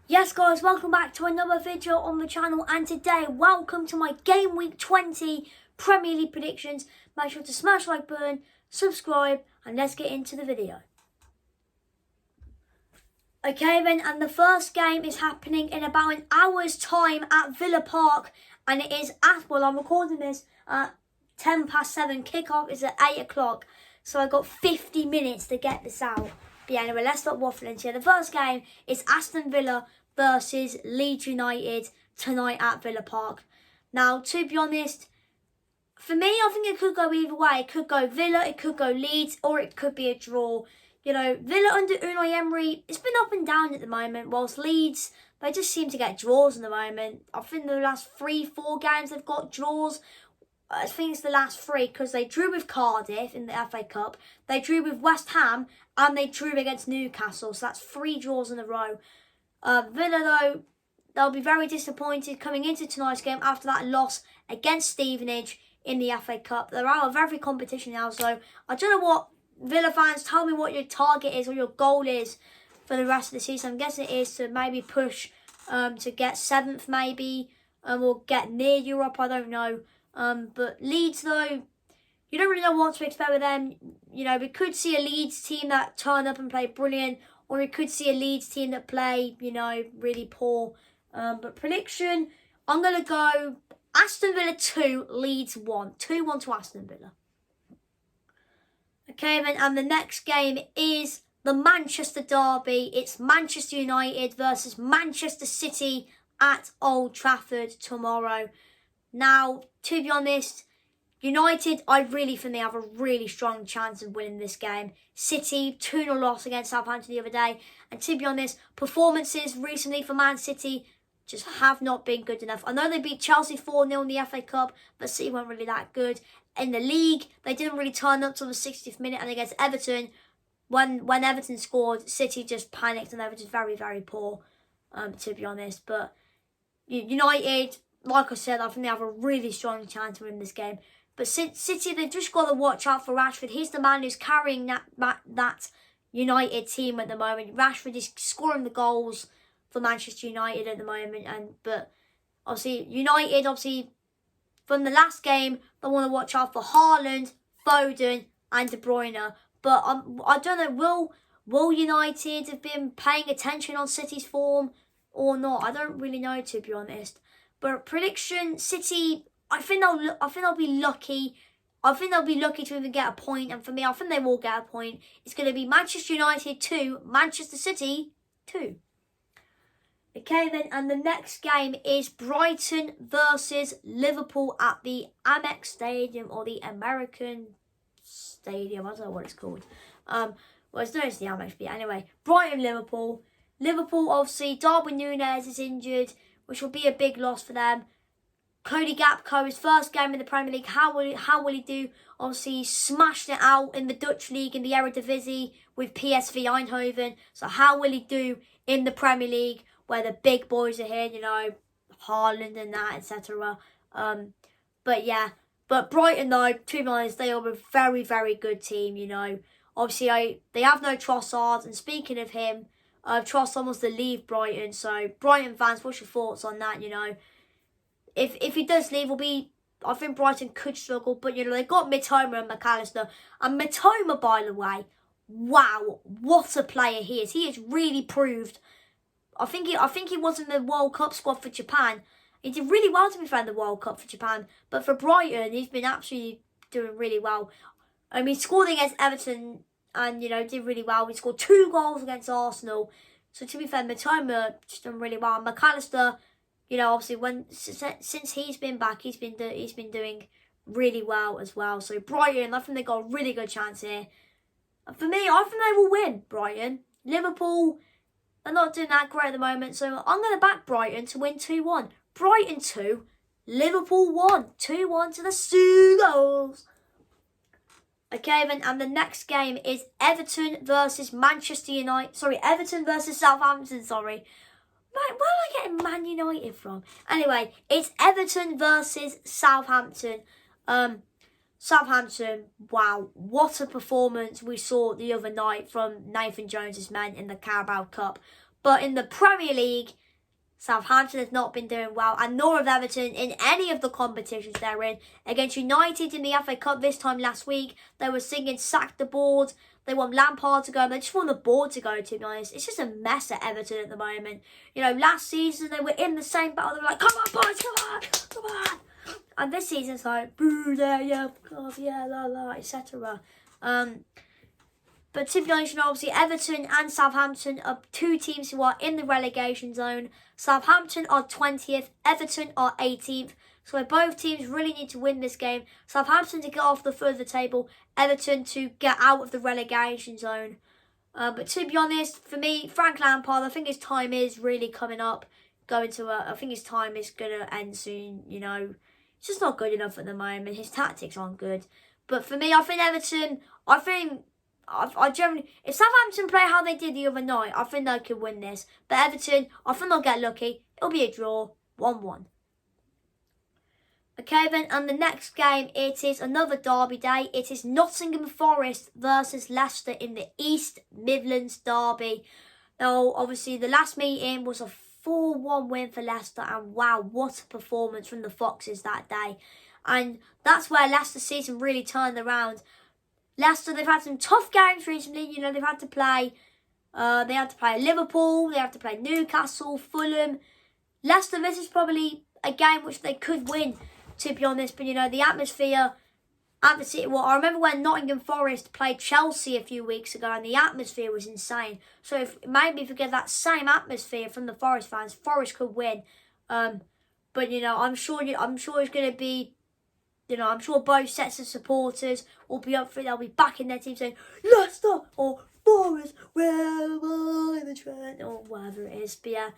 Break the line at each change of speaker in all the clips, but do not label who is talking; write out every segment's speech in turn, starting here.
Yes guys, welcome back to another video on the channel, and today welcome to my Game Week 20 Premier League predictions. Make sure to smash the like button, subscribe, and let's get into the video. Okay then, and the first game is happening in about an hour's time at Villa Park, and it is I'm recording this at 7:10. Kickoff is at 8 o'clock, so I've got 50 minutes to get this out. But yeah, anyway, let's stop waffling here. The first game is Aston Villa versus Leeds United tonight at Villa Park. Now, to be honest, for me, I think it could go either way. It could go Villa, it could go Leeds, or it could be a draw. You know, Villa under Unai Emery, it's been up and down at the moment, whilst Leeds, they just seem to get draws in the moment. I think the last 3-4 games they've got draws. I think it's the last 3 because they drew with Cardiff in the FA Cup, they drew with West Ham, and they drew against Newcastle. So that's 3 draws in a row. Villa, though, they'll be very disappointed coming into tonight's game after that loss against Stevenage in the FA Cup. They're out of every competition now, so I don't know what Villa fans, tell me what your target is or your goal is for the rest of the season. I'm guessing it is to maybe push to get 7th maybe, or get near Europe, I don't know. But Leeds, though, you don't really know what to expect with them. You know, we could see a Leeds team that turn up and play brilliant, or we could see a Leeds team that play, you know, really poor. But prediction, I'm going to go Aston Villa 2, Leeds 1. 2-1 to Aston Villa. Okay, then, and the next game is the Manchester Derby. It's Manchester United versus Manchester City at Old Trafford tomorrow. Now, to be honest, United, I really think they have a really strong chance of winning this game. City, 2-0 loss against Southampton the other day. And to be honest, performances recently for Man City just have not been good enough. I know they beat Chelsea 4-0 in the FA Cup, but City weren't really that good. In the league, they didn't really turn up till the 60th minute. And against Everton, when Everton scored, City just panicked and they were just very, very poor, to be honest. But United, like I said, I think they have a really strong chance to win this game. But City, they've just got to watch out for Rashford. He's the man who's carrying that United team at the moment. Rashford is scoring the goals for Manchester United at the moment. But obviously, United, from the last game, they want to watch out for Haaland, Foden and De Bruyne. But I don't know, will United have been paying attention on City's form or not? I don't really know, to be honest. But prediction, City, I think they'll be lucky. I think they'll be lucky to even get a point. And for me, I think they will get a point. It's going to be Manchester United 2, Manchester City 2. Okay then, and the next game is Brighton versus Liverpool at the Amex Stadium, or the American Stadium. I don't know what it's called. Well, it's known as the Amex, but anyway, Brighton-Liverpool. Liverpool, obviously, Darwin Núñez is injured, which will be a big loss for them. Cody Gakpo, his first game in the Premier League, how will he do? Obviously, he smashed it out in the Dutch League, in the Eredivisie, with PSV Eindhoven. So how will he do in the Premier League, where the big boys are here, you know, Haaland and that, etc. But yeah, but Brighton, though, to be honest, they are a very, very good team, you know. Obviously, they have no Trossard, and speaking of him, Trossard wants to leave Brighton. So, Brighton fans, what's your thoughts on that, you know? If he does leave, I think Brighton could struggle. But, you know, they've got Mitoma and McAllister. And Mitoma, by the way, wow, what a player he is. He has really proved. I think he was in the World Cup squad for Japan. He did really well, to be fair, in the World Cup for Japan. But for Brighton, he's been absolutely doing really well. He scored against Everton and, you know, did really well. He scored 2 goals against Arsenal. So, to be fair, Mitoma just done really well. And McAllister, you know, obviously, since he's been back, he's been doing really well as well. So, Brighton, I think they got a really good chance here. And for me, I think they will win, Brighton. Liverpool, they're not doing that great at the moment, so I'm going to back Brighton to win 2-1. Brighton 2, Liverpool 1. 2-1 to the Seagulls. Okay, then, and the next game is Everton versus Manchester United. Sorry, Everton versus Southampton, sorry. Right, where am I getting Man United from? Anyway, it's Everton versus Southampton. Southampton, wow, what a performance we saw the other night from Nathan Jones' men in the Carabao Cup. But in the Premier League, Southampton has not been doing well, and nor have Everton in any of the competitions they're in. Against United in the FA Cup this time last week, they were singing "Sack the Board." They want Lampard to go, and they just want the board to go, to be honest. It's just a mess at Everton at the moment. You know, last season they were in the same battle. They were like, come on, boys, come on. And this season it's like, boo, yeah, God, yeah, la, la, etc. But to be honest, you know, obviously Everton and Southampton are two teams who are in the relegation zone. Southampton are 20th, Everton are 18th. So both teams really need to win this game. Southampton to get off the foot of the table, Everton to get out of the relegation zone. But to be honest, for me, Frank Lampard, I think his time is really coming up. I think his time is going to end soon, you know. It's just not good enough at the moment. His tactics aren't good. But for me, I think Everton, I generally, if Southampton play how they did the other night, I think they could win this. But Everton, I think they'll get lucky. It'll be a draw, 1-1. Okay then, and the next game, it is another derby day. It is Nottingham Forest versus Leicester in the East Midlands derby. Now, obviously, the last meeting was a 4-1 win for Leicester, and wow, what a performance from the Foxes that day. And that's where Leicester's season really turned around. Leicester, they've had some tough games recently. You know, they've had to play Liverpool, they have to play Newcastle, Fulham. Leicester, this is probably a game which they could win, to be honest. But, you know, the atmosphere at the City, well, I remember when Nottingham Forest played Chelsea a few weeks ago, and the atmosphere was insane. So maybe if we get that same atmosphere from the Forest fans, Forest could win. But, you know, I'm sure it's going to be, you know, I'm sure both sets of supporters will be up for it. They'll be backing their team saying, Leicester or Forest, where am I in the trend? Or whatever it is. But yeah,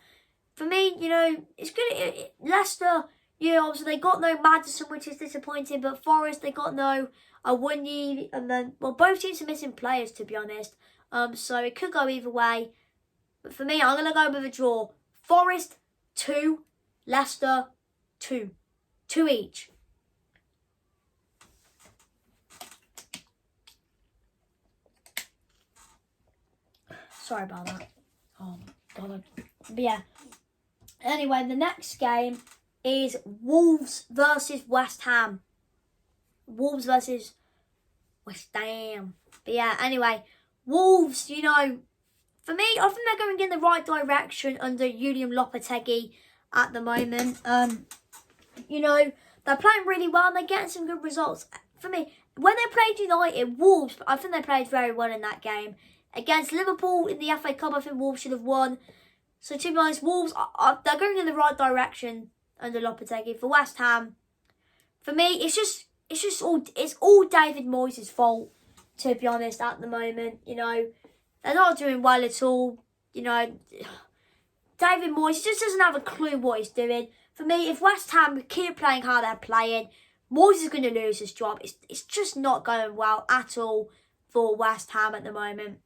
for me, you know, it's good. Leicester, you know, obviously they got no Maddison, which is disappointing. But Forest, they got no Awoniyi. And then, well, both teams are missing players, to be honest. So it could go either way. But for me, I'm going to go with a draw. Forest, 2. Leicester, 2. 2 each. Sorry about that. Oh my God. But yeah. Anyway, the next game is Wolves versus West Ham. Wolves versus West Ham. But yeah, anyway. Wolves, you know, for me, I think they're going in the right direction under Julian Lopetegui at the moment. You know, they're playing really well and they're getting some good results. For me, when they played United, Wolves, I think they played very well in that game. Against Liverpool in the FA Cup, I think Wolves should have won. So to be honest, Wolves, they're going in the right direction under Lopetegui. For West Ham, for me, it's all David Moyes' fault, to be honest, at the moment. You know, they're not doing well at all. You know, David Moyes just doesn't have a clue what he's doing. For me, if West Ham keep playing how they're playing, Moyes is going to lose his job. It's just not going well at all for West Ham at the moment.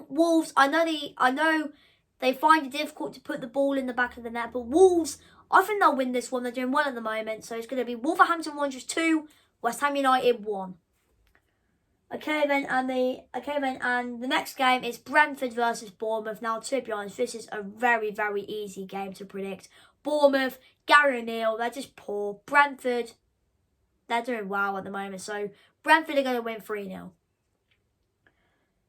Wolves, I know they find it difficult to put the ball in the back of the net, but Wolves, I think they'll win this one. They're doing well at the moment, so it's going to be Wolverhampton Wanderers 2, West Ham United 1. Okay then, and the next game is Brentford versus Bournemouth. Now, to be honest, this is a very, very easy game to predict. Bournemouth, Gary O'Neill, they're just poor. Brentford, they're doing well at the moment, so Brentford are going to win 3-0.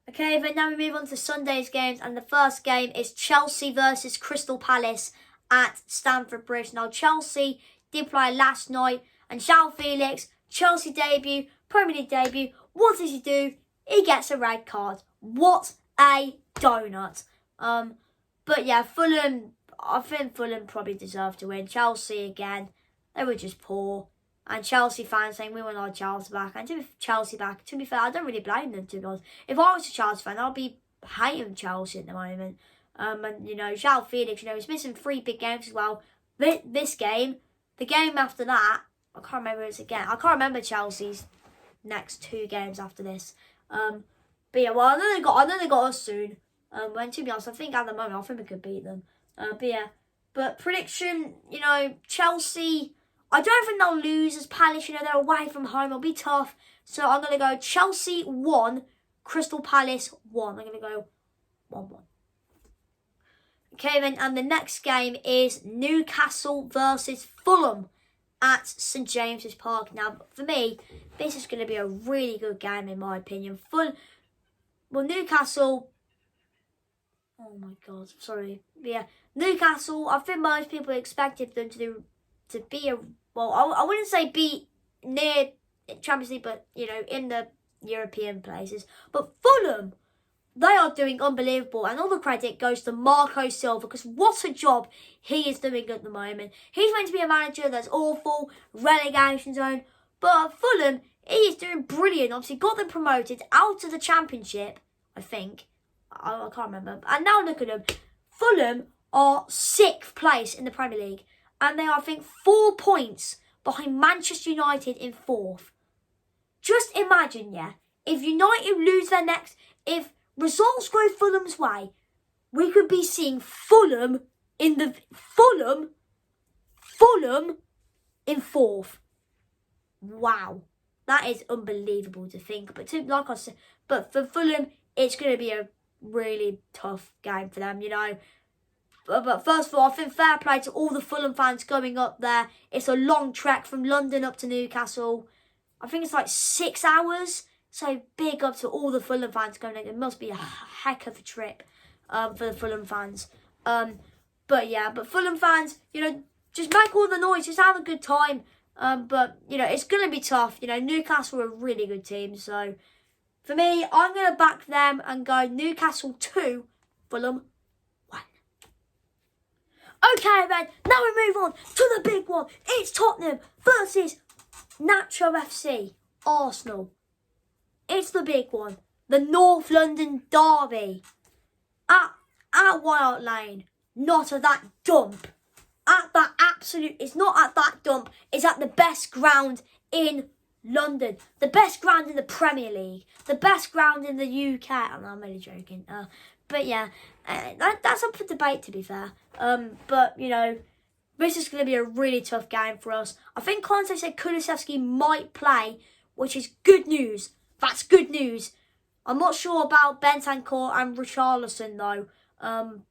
Okay, then now we move on to Sunday's games, and the first game is Chelsea versus Crystal Palace at Stamford Bridge. Now, Chelsea did play last night, and João Felix, Chelsea debut, Premier League debut, what does he do? He gets a red card. What a donut. But yeah, Fulham, I think Fulham probably deserved to win. Chelsea, again, they were just poor. And Chelsea fans saying we want our Chelsea back. And to be fair, I don't really blame them, to be honest. If I was a Chelsea fan, I'd be hating Chelsea at the moment. And, you know, João Felix, you know, he's missing 3 big games as well. This game, the game after that, I can't remember it's again. I can't remember Chelsea's next 2 games after this. But yeah, well, I know they got us soon. When, to be honest, I think at the moment, I think we could beat them. But yeah, but prediction, you know, Chelsea, I don't think they'll lose as Palace. You know, they're away from home. It'll be tough. So I'm going to go Chelsea 1, Crystal Palace 1. I'm going to go 1-1. Okay, then, and the next game is Newcastle versus Fulham at St James's Park. Now, for me, this is going to be a really good game, in my opinion. Newcastle... Oh, my God, sorry. Yeah, Newcastle, I think most people expected them to be I wouldn't say be near Champions League, but, you know, in the European places. But Fulham, they are doing unbelievable, and all the credit goes to Marco Silva, because what a job he is doing at the moment. He's meant to be a manager that's awful, relegation zone, but Fulham, he is doing brilliant. Obviously got them promoted out of the Championship, I think. I can't remember. And now look at them. Fulham are 6th place in the Premier League, and they are, I think, 4 points behind Manchester United in 4th. Just imagine, yeah, if United lose their next... If results go Fulham's way, we could be seeing Fulham in 4th. Wow, that is unbelievable to think. Like I said, but for Fulham, it's going to be a really tough game for them, you know. But first of all, I think fair play to all the Fulham fans going up there. It's a long trek from London up to Newcastle. I think it's like 6 hours. So big up to all the Fulham fans going in. It must be a heck of a trip for the Fulham fans. But Fulham fans, you know, just make all the noise. Just have a good time. But, you know, it's going to be tough. You know, Newcastle are a really good team. So, for me, I'm going to back them and go Newcastle 2, Fulham 1. Okay, then. Now we move on to the big one. It's Tottenham versus Nacho FC, Arsenal. It's the big one. The North London derby. At White Hart Lane. Not at that dump. It's not at that dump. It's at the best ground in London. The best ground in the Premier League. The best ground in the UK. I'm only joking. But yeah, that's up for debate, to be fair. But, you know, this is going to be a really tough game for us. I think Conte said Kulusevski might play, which is good news. That's good news. I'm not sure about Bentancur and Richarlison, though.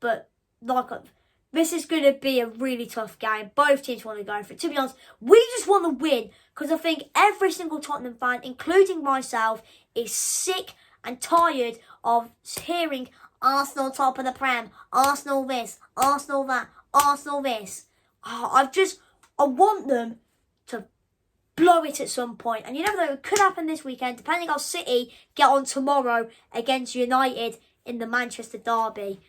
But, this is going to be a really tough game. Both teams want to go for it. To be honest, we just want to win, because I think every single Tottenham fan, including myself, is sick and tired of hearing Arsenal top of the Prem, Arsenal this, Arsenal that, Arsenal this. I want them to blow it at some point. And you never know, it could happen this weekend, depending how City get on tomorrow against United in the Manchester derby.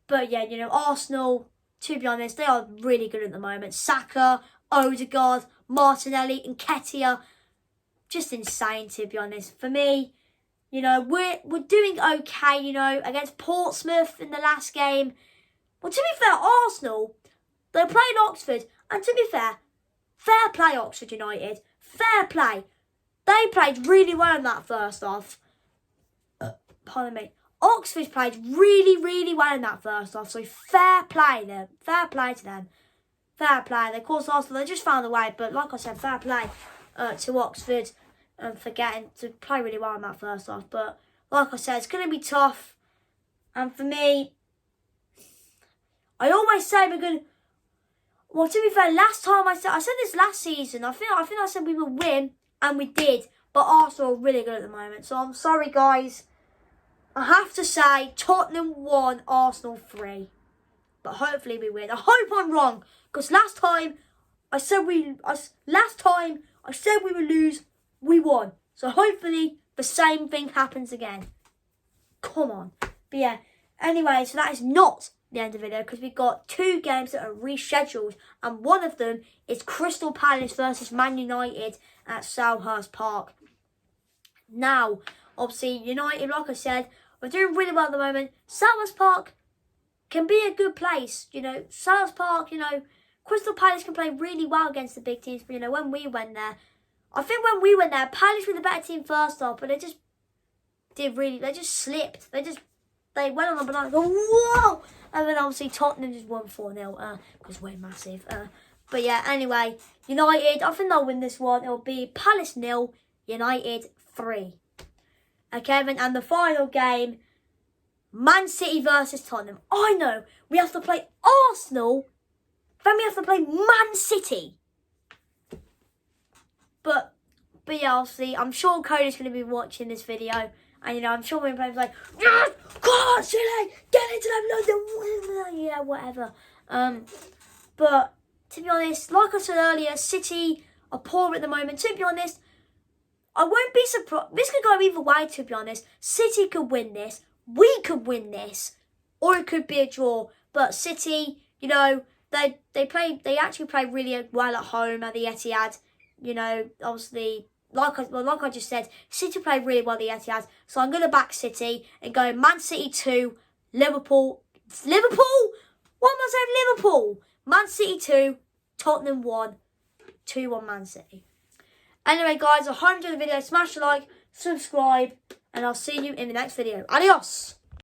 But yeah, you know, Arsenal, to be honest, they are really good at the moment. Saka, Odegaard, Martinelli, and Nketiah, just insane, to be honest. For me, you know, we're doing okay, you know, against Portsmouth in the last game. Well, to be fair, Arsenal, they played Oxford, and to be fair play Oxford United, fair play. They played really well in that first half. Pardon me. Oxford played really, really well in that first half, so fair play to them. Fair play. Of course, Arsenal, they just found a way, but like I said, fair play to Oxford for getting to play really well in that first half. But like I said, it's going to be tough. And for me, I always say we're going to... Well, to be fair, last time I said this last season, I think I said we would win, and we did. But Arsenal are really good at the moment. So I'm sorry, guys. I have to say, Tottenham 1, Arsenal 3. But hopefully we win. I hope I'm wrong, because last time I said we would lose, we won. So hopefully the same thing happens again. Come on. But yeah, anyway, so that is not the end of the video, because we've got 2 games that are rescheduled, and one of them is Crystal Palace versus Man United at Selhurst Park. Now, obviously, United, like I said, we're doing really well at the moment. Selhurst Park can be a good place. You know, Selhurst Park, you know, Crystal Palace can play really well against the big teams. But, you know, when we went there, I think when we went there, Palace were the better team first off, but they just slipped. They went on a banana, go, whoa! And then obviously Tottenham just won 4-0, because we're massive. But yeah, anyway, United, I think they'll win this one. It'll be Palace 0, United 3. Okay, then, and the final game, Man City versus Tottenham. I know we have to play Arsenal, then we have to play Man City. But yeah, obviously, I'm sure Cody's going to be watching this video. And, I'm sure we're going to be like, yes, come on, City, get into them, yeah, whatever. But, to be honest, like I said earlier, City are poor at the moment. To be honest, I won't be surprised. This could go either way, to be honest. City could win this. We could win this. Or it could be a draw. But City, they actually play really well at home at the Etihad. Obviously, like I just said, City played really well at the Etihad. So I'm going to back City and go Man City 2, Liverpool? Why am I saying Liverpool? Man City 2, Tottenham 1, 2-1 Man City. Anyway, guys, I hope you enjoyed the video. Smash the like, subscribe, and I'll see you in the next video. Adios!